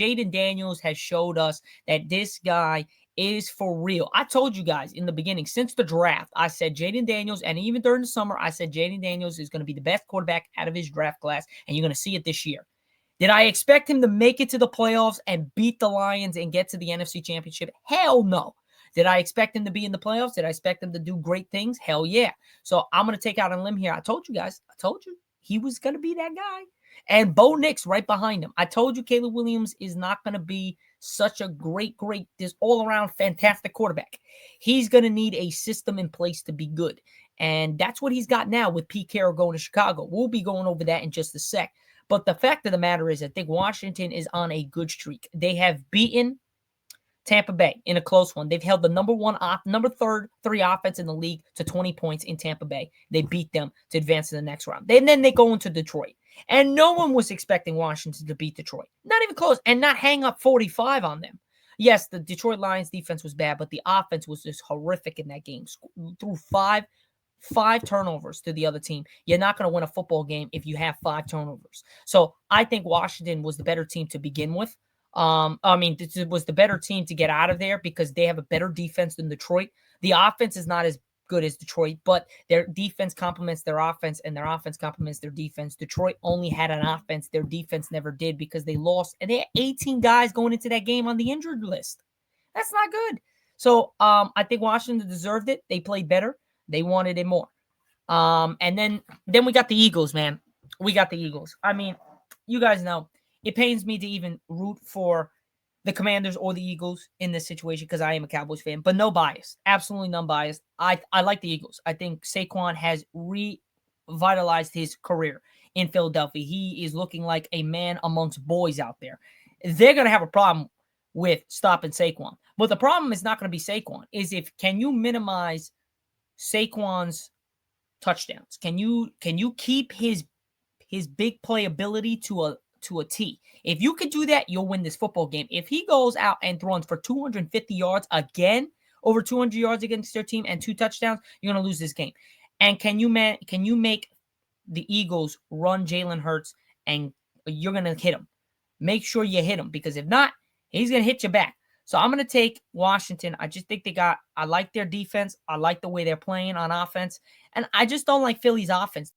Jayden Daniels has showed us that this guy is for real. I told you guys in the beginning, since the draft, I said Jayden Daniels, and even during the summer, I said Jayden Daniels is going to be the best quarterback out of his draft class, and you're going to see it this year. Did I expect him to make it to the playoffs and beat the Lions and get to the NFC Championship? Hell no. Did I expect him to be in the playoffs? Did I expect him to do great things? Hell yeah. So I'm going to take out a limb here. I told you guys. I told you he was going to be that guy. And Bo Nix right behind him. I told you Caleb Williams is not going to be such a great, this all-around fantastic quarterback. He's going to need a system in place to be good. And that's what he's got now with Pete Carroll going to Chicago. We'll be going over that in just a sec. But the fact of the matter is, I think Washington is on a good streak. They have beaten Tampa Bay in a close one. They've held the number three offense in the league to 20 points in Tampa Bay. They beat them to advance to the next round. And then they go into Detroit. And no one was expecting Washington to beat Detroit. Not even close. And not hang up 45 on them. Yes, the Detroit Lions defense was bad, but the offense was just horrific in that game. Threw five turnovers to the other team. You're not going to win a football game if you have 5 turnovers. So I think Washington was the better team to begin with. This was the better team to get out of there because they have a better defense than Detroit. The offense is not as good as Detroit, but their defense complements their offense, and their offense complements their defense. Detroit only had an offense. Their defense never did because they lost, and they had 18 guys going into that game on the injured list. That's not good. So I think Washington deserved it. They played better. They wanted it more. And then we got the Eagles, man. We got the Eagles. I mean, you guys know it pains me to even root for the Commanders or the Eagles in this situation because I am a Cowboys fan, but no bias. Absolutely none bias. I like the Eagles. I think Saquon has revitalized his career in Philadelphia. He is looking like a man amongst boys out there. They're going to have a problem with stopping Saquon. But the problem is not going to be Saquon. Can you minimize Saquon's touchdowns? Can you keep his big playability to a T? If you could do that, you'll win this football game. If he goes out and runs for 250 yards again, over 200 yards against their team and 2 touchdowns, you're going to lose this game. And can you make the Eagles run Jalen Hurts and you're going to hit him? Make sure you hit him because if not, he's going to hit you back. So I'm going to take Washington. I just think I like their defense. I like the way they're playing on offense. And I just don't like Philly's offense.